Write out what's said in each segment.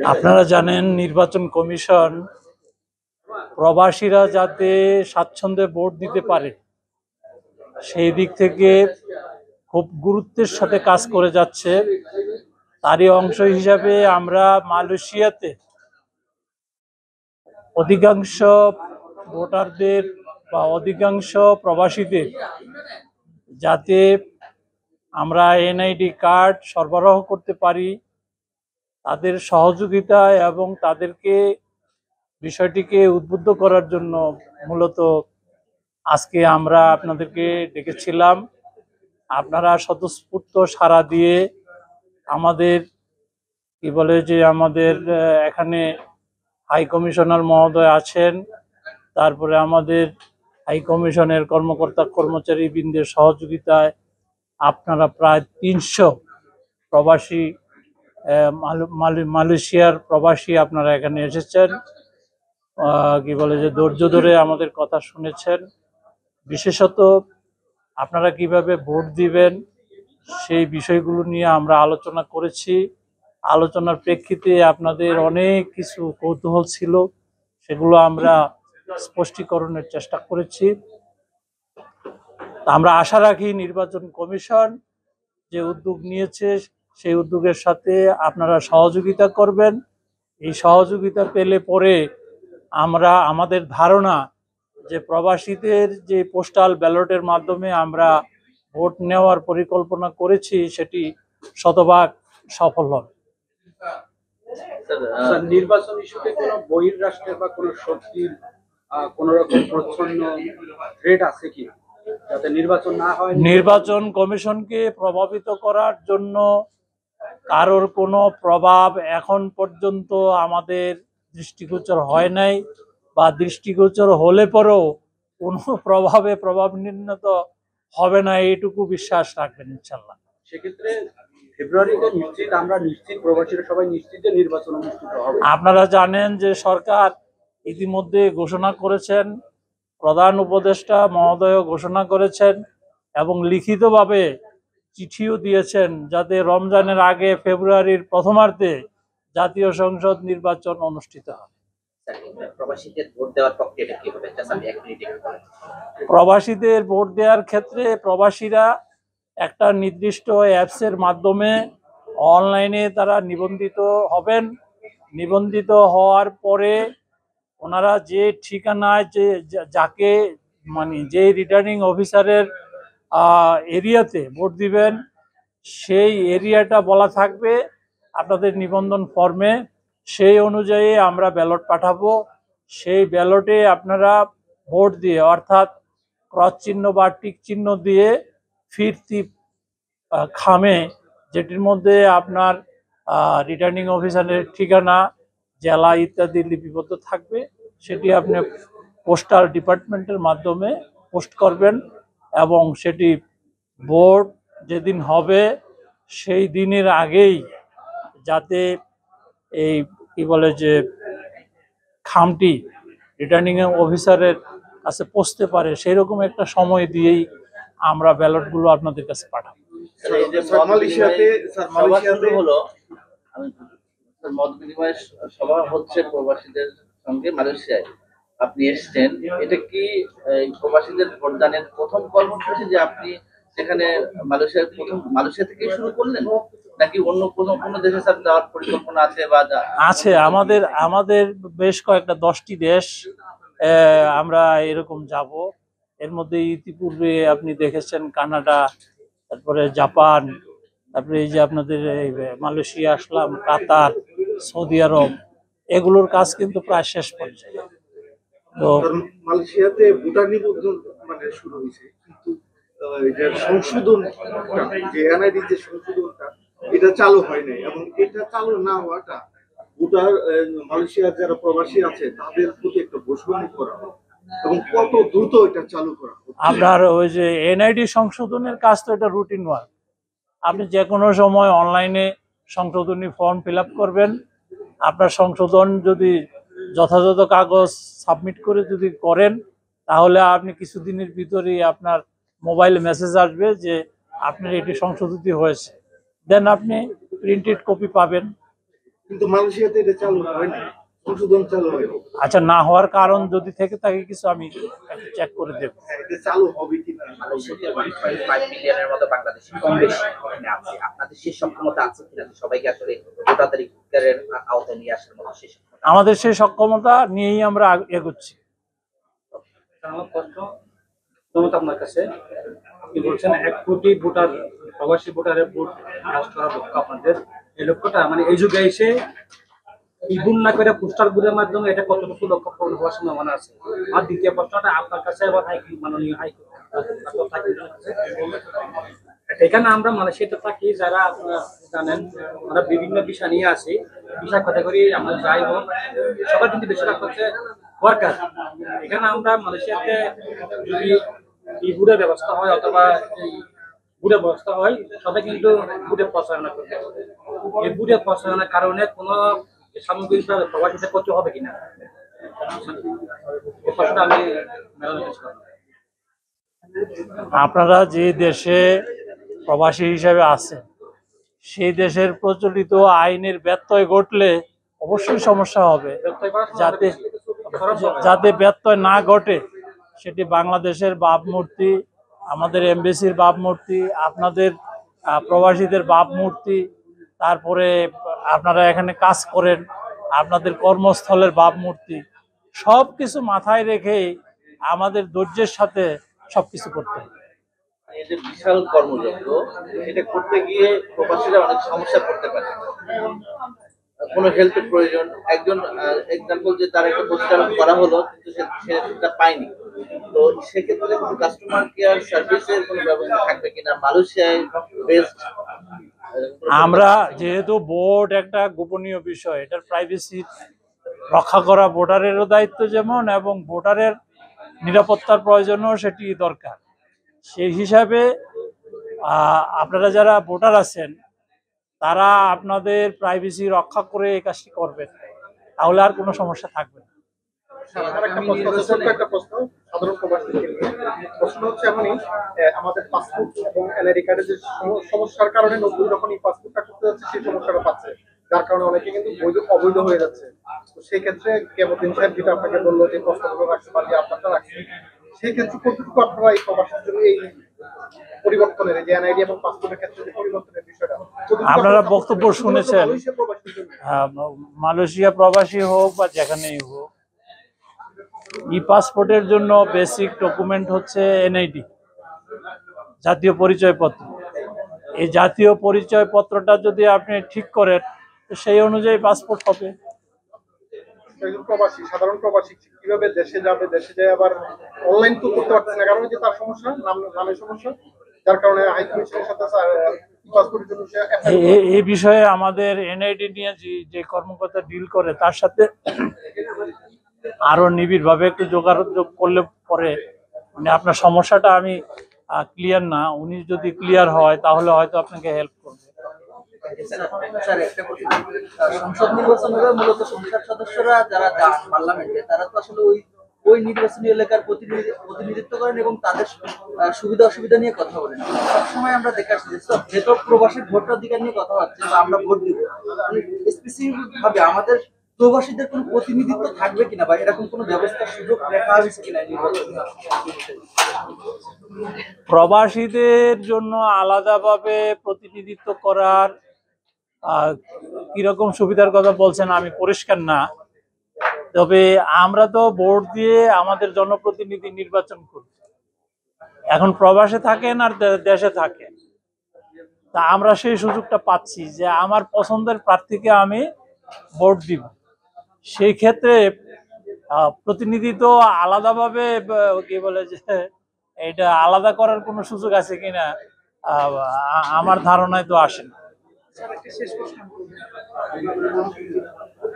আপনারা জানেন নির্বাচন কমিশন প্রবাসীরা যাতে স্বাচ্ছন্দ্যে ভোট দিতে পারে সেই দিক থেকে খুব গুরুত্বের সাথে কাজ করে যাচ্ছে। তারই অংশ হিসাবে আমরা মালয়েশিয়াতে অধিকাংশ ভোটারদের বা অধিকাংশ প্রবাসীদের যাতে আমরা এনআইডি কার্ড সরবরাহ করতে পারি, তাদের সহযোগিতা এবং তাদেরকে বিষয়টিকে উদ্বুদ্ধ করার জন্য মূলত আজকে আমরা আপনাদেরকে ডেকেছিলাম। আপনারা স্বতঃস্ফূর্ত সাড়া দিয়ে আমাদের আমাদের এখানে হাই কমিশনার মহোদয় আছেন, তারপরে আমাদের হাই কমিশনের কর্মকর্তা কর্মচারী বৃন্দের সহযোগিতায় আপনারা প্রায় ৩০০ প্রবাসী মালয়েশিয়ার প্রবাসী আপনারা এখানে এসেছেন। ধৈর্য ধরে আমাদের কথা শুনেছেন। বিশেষত আপনারা কিভাবে ভোট দিবেন সেই বিষয়গুলো নিয়ে আমরা আলোচনা করেছি। আলোচনার প্রেক্ষিতে আপনাদের অনেক কিছু কৌতূহল ছিল, সেগুলো আমরা স্পষ্টীকরণের চেষ্টা করেছি। আমরা আশা রাখি নির্বাচন কমিশন যে উদ্যোগ নিয়েছে সেই উদ্যোগের সাথে আপনারা সহযোগিতা করবেন। এই সহযোগিতা পেলে পরে আমরা আমাদের ধারণা যে প্রবাসীদের যে পোস্টাল ব্যালটের মাধ্যমে আমরা ভোট নেওয়ার পরিকল্পনা করেছি সেটি শতভাগ সফল হবে। নির্বাচন ইস্যুতে কোনো বহির্রাষ্ট্রের বা কোনো শক্তির কোনো রকম প্রচ্ছন্ন থ্রেট আছে কি যাতে নির্বাচন না হয়? নির্বাচন কমিশনকে প্রভাবিত করার জন্য কারোর কোনো প্রভাব এখন পর্যন্ত আমাদের দৃষ্টিগোচর হয় নাই, বা দৃষ্টিগোচর হলে পরেও কোনো প্রভাব নির্ণীত হবে না, এইটুকু বিশ্বাস রাখবেন ইনশাল্লাহ। সেক্ষেত্রে ফেব্রুয়ারিতে আমরা নিশ্চিত, প্রবাসীরা সবাই নিশ্চিত যে নির্বাচন অনুষ্ঠিত হবে। আপনারা জানেন যে সরকার ইতিমধ্যে ঘোষণা করেছেন, প্রধান উপদেষ্টা মহোদয় ঘোষণা করেছেন এবং লিখিতভাবে চিঠিও দিয়েছেন যাতে রমজানের আগে ফেব্রুয়ারির প্রথমার্ধে জাতীয় সংসদ নির্বাচন অনুষ্ঠিত হয়। প্রবাসীদের ভোট দেওয়ার প্রক্রিয়াটা কি হবে? প্রবাসীদের ভোট দেওয়ার ক্ষেত্রে প্রবাসীরা একটা নির্দিষ্ট অ্যাপসের মাধ্যমে অনলাইনে তারা নিবন্ধিত হবেন। নিবন্ধিত হওয়ার পরে ওনারা যে ঠিকানায় যাকে যে রিটার্নিং অফিসারের এরিয়াতে ভোট দিবেন সেই এরিয়াটা বলা থাকবে আপনাদের নিবন্ধন ফর্মে। সেই অনুযায়ী আমরা ব্যালট পাঠাবো। সেই ব্যালটে আপনারা ভোট দিয়ে, অর্থাৎ ক্রস চিহ্ন বা টিক চিহ্ন দিয়ে ফিরতি খামে, যেটির মধ্যে আপনার রিটার্নিং অফিসারের ঠিকানা, জেলা ইত্যাদি লিপিবদ্ধ থাকবে, সেটি আপনি পোস্টাল ডিপার্টমেন্টের মাধ্যমে পোস্ট করবেন এবং সেটি ভোট যেদিন হবে সেই দিনের আগেই যাতে এই খামটি রিটার্নিং অফিসারের কাছে পৌঁছতে পারে সেই রকম একটা সময় দিয়েই আমরা ব্যালটগুলো আপনাদের কাছে পাঠাবো। মত বিনিময় সভা হচ্ছে প্রবাসীদের সঙ্গে মালয়েশিয়ায়, আপনি এসছেন, এটা কি প্রবাসীদের ভোটদানের প্রথম কর্মসূচি যে আপনি সেখানে মালয়েশিয়া থেকে শুরু করলেন, নাকি অন্য কোনো দেশে স্যার যাওয়ার পরিকল্পনা আছে? আছে, আমাদের বেশ কয়েকটা 10টি দেশ আমরা এরকম যাব। এর মধ্যে ইতিপূর্বে আপনি দেখেছেন কানাডা, তারপরে জাপান, তারপরে এই যে আপনাদের মালয়েশিয়া আসলাম, কাতার, সৌদি আরব, এগুলোর কাজ কিন্তু প্রায় শেষ পর্যায়ে। তো মালয়েশিয়াতে ভোটার নিবন্ধন শুরু হয়েছে, কিন্তু সংশোধন যে এনআইডি যে সংশোধনটা এটা চালু হয় নাই, এবং এটা চালু না হওয়াটা ভোটার মালয়েশিয়ার যারা প্রবাসী আছে তাদের প্রতি একটা বৈষম্য করা হয়, এবং কত দ্রুত এটা চালু করা হবে? আপনার ওই যে এনআইডি সংশোধনের কাজ তো এটা রুটিন ওয়ার্ক। আপনি যে কোনো সময় অনলাইনে সংশোধনী ফর্ম ফিল আপ করবেন। আপনার সংশোধন যদি যথাযথ কাগজ সাবমিট করে যদি করেন, তাহলে আপনি কিছুদিনের ভিতরেই আপনার মোবাইল মেসেজ আসবে যে আপনার এটি সংশোধিত হয়েছে। দেন আপনি প্রিন্টেড কপি পাবেন। কিন্তু মালয়েশিয়াতে এটা চালু হয়নি, সংশোধন চালু হয়নি। আচ্ছা, না হওয়ার কারণ যদি থেকে থাকে কিছু আমি চেক করে দেব। এটা চালু হবে কিনা। মালয়েশিয়াতে 1.5 মিলিয়নের মতো বাংলাদেশি কম বেশি এখানে আছে। আপনাদের সেই সক্ষমতা আছে কিনা যে সবাইকে আসলে ভোটাধিকারের আওতায় নিয়ে আসার মতো সেই সক্ষমতা? আমাদের সেই সক্ষমতা নিয়েই আমরা এগোচ্ছি। আমার প্রশ্ন প্রথমত আপনার কাছে, আপনি বলছেন 1 কোটি ভোটার, প্রবাসী ভোটারের ভোট কাস্ট করার লক্ষ্য আপনাদের। এই লক্ষ্যটা মানে এই যুগে এসে ইবুন না করে পোস্টার বোর্ডের মাধ্যমে এটা কতটুকু লক্ষ্য পূরণ হওয়ার সম্ভাবনা আছে? আর দ্বিতীয় প্রশ্নটা আপনার কাছে আবার মাননীয় এখানে আমরা মালয়েশিয়াতে থাকি, যারা আপনারা জানেন আমরা বিভিন্ন বিষয় নিয়ে আসি, বিষয় ক্যাটাগরি আমরা যাই হোক সবার কিন্তু বেশিরভাগ হচ্ছে ওয়ার্কার। এখানে আমরা মালয়েশিয়াতে যদি এই বুড়ের ব্যবস্থা হয় অথবা এই বুড়ের ব্যবস্থা হয়, সবাই কিন্তু বুড়ে প্রচারণা করবে। এই বুড়ে প্রচারণার কারণে কোনো সামগ্রিকভাবে প্রবাসীদের ক্ষতি হবে কিনা, এই প্রশ্নটা আমি মেলানোর চেষ্টা করব। আপনারা যে দেশে প্রবাসী হিসাবে আছেন, সেই দেশের প্রচলিত আইনের ব্যত্যয় ঘটলে অবশ্যই সমস্যা হবে। যাতে যাতে ব্যত্যয় না ঘটে, সেটি বাংলাদেশের ভাবমূর্তি, আমাদের এমবেসির ভাবমূর্তি, আপনাদের প্রবাসীদের ভাবমূর্তি, তারপরে আপনারা এখানে কাজ করেন, আপনাদের কর্মস্থলের ভাবমূর্তি, সব কিছু মাথায় রেখে আমাদের ধৈর্যের সাথে সবকিছু করতে হবে। এই যে বিশাল কর্মযজ্ঞ, এটা করতে গিয়ে প্রবাসীরা অনেক সমস্যা পড়তে পারে। কোনো হেল্পের প্রয়োজন, একজন এক্সাম্পল যে তার একটা পোস্টার করা হলো কিন্তু সেটা পায়নি, তো সেক্ষেত্রে কোনো কাস্টমার কেয়ার সার্ভিসের কোনো ব্যবস্থা থাকবে কিনা মালয়েশিয়ায় বেস্ট? আমরা যেহেতু ভোট একটা গোপনীয় বিষয়, এটার প্রাইভেসি রক্ষা করা ভোটারেরও দায়িত্ব যেমন, এবং ভোটারের নিরাপত্তার প্রয়োজনও সেটি দরকার। সেই হিসাবে আপনারা যারা ভোটার আছেন তারা আপনাদের প্রাইভেসি রক্ষা করে এই কাজটি করবেন, তাহলে আর কোনো সমস্যা থাকবে না। একটা প্রশ্ন সাধারণ প্রবাসীদের নিয়ে। প্রশ্ন হচ্ছে এমনই, আমাদের পাসপোর্ট এবং এনআইডি কার্ডের যে সমস্যার কারণে নতুন যখন এই পাসপোর্টটা করতে যাচ্ছে সেই সমস্যাটা পাচ্ছে, যার কারণে অনেকে কিন্তু অবৈধ হয়ে যাচ্ছে। তো সেই ক্ষেত্রে কেমন সাহেব যেটা আপনাকে বললো যে প্রশ্নগুলো রাখছে বা যে আপনারটা রাখছে, সেই ক্ষেত্রে কতটুকু আপনারা এই প্রবাসীদের জন্য এই পরিবর্তনের, যে এনআইডি এবং পাসপোর্টের ক্ষেত্রে যে পরিবর্তনের বিষয়টা আপনারা বক্তব্য শুনেছেন, মালয়েশিয়া প্রবাসী হোক বা যেখানেই হোক, ই পাসপোর্টের জন্য বেসিক ডকুমেন্ট হচ্ছে এনআইডি, জাতীয় পরিচয়পত্র। এই জাতীয় পরিচয়পত্রটা যদি আপনি ঠিক করেন, সেই অনুযায়ী পাসপোর্ট হবে। একজন প্রবাসী, সাধারণ প্রবাসী কিভাবে দেশে যাবে, দেশে যায় আবার অনলাইন তো করতে পারছে না, কারণ যে তার সমস্যা, নামের সমস্যা, যার কারণে হাই কমিশনের সাথে পাসপোর্টের জন্য এই বিষয়ে আমাদের এনআইডি নিয়ে যে কর্মকর্তা ডিল করে তার সাথে আরো নিবিড়ভাবে একটু যোগাযোগ করলে পরে, মানে আপনার সমস্যাটা আমি ক্লিয়ার না, উনি যদি ক্লিয়ার হয় তাহলে হয়তো আপনাকে হেল্প করবে। স্যার একটা প্রশ্ন, সংসদ নির্বাচন হলে মূলত সংসদ সদস্যরা যারা যান পার্লামেন্টে, তারা তো আসলে ওই নির্বাচনী এলাকার প্রতিনিধিত্ব করেন এবং তাদের সুবিধা অসুবিধা নিয়ে কথা বলেন। সবসময় আমরা দেখে আসছি যেহেতু প্রবাসী ভোটাধিকার নিয়ে কথা হচ্ছে বা আমরা ভোট দিব, স্পেসিফিক ভাবে আমাদের প্রবাসীদের কোনো প্রতিনিধিত্ব থাকবে কিনা বা এরকম কোনো ব্যবস্থার সুযোগ রাখা হয়েছে কিনা নির্বাচনে? প্রবাসীদের জন্য আলাদাভাবে প্রতিনিধিত্ব করার কিরকম সুবিধার কথা বলছেন আমি পরিষ্কার না, তবে আমরা তো ভোট দিয়ে আমাদের জনপ্রতিনিধি নির্বাচন করি। এখন প্রবাসে থাকেন আর দেশে থাকেন, তা আমরা সেই সুযোগটা পাচ্ছি যে আমার পছন্দের প্রার্থীকে আমি ভোট দিব। সেই ক্ষেত্রে প্রতিনিধি তো আলাদাভাবে কি বলে যে এটা আলাদা করার কোনো সুযোগ আছে কিনা আমার ধারণায় তো আসে না।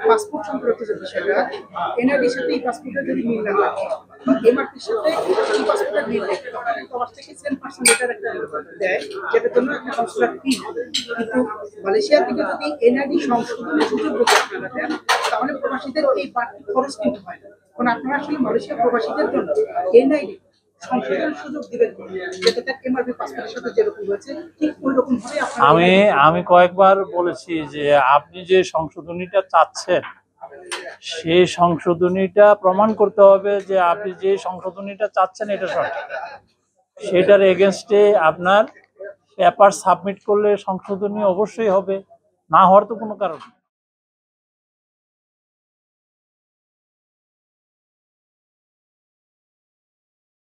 পাসপোর্ট সংক্রান্ত যে বিষয়টা, এনআইডির সাথে এই পাসপোর্টের যদি মিল না থাকে, এমআরটির সাথে এই পাসপোর্টের মিল থাকে, তখন প্রবাস থেকে 10% লেটার একটা দেয়, যেটার জন্য একটা কনসুলার ফি। কিন্তু মালয়েশিয়া থেকে যদি এনআইডি সংশোধনের সুযোগ যদি আপনারা দেন, তাহলে প্রবাসীদের এই বাড়তি খরচ কিন্তু হয় না। কারণ আপনারা আসলে মালয়েশিয়া প্রবাসীদের জন্য এনআইডি সংশোধনের সুযোগ দিবেন যেটা এমআরপি পাসপোর্টের সাথে যেরকম হয়েছে ঠিক ওই রকম ভাবে আমি কয়েকবার বলেছি যে আপনি যে সংশোধনীটা চাচ্ছেন সেই সংশোধনীটা প্রমাণ করতে হবে যে আপনি যে সংশোধনীটা চাচ্ছেন এটা সঠিক। সেটার এগেনস্টে আপনার পেপার সাবমিট করলে সংশোধনী অবশ্যই হবে, না হওয়ার তো কোনো কারণ নেই।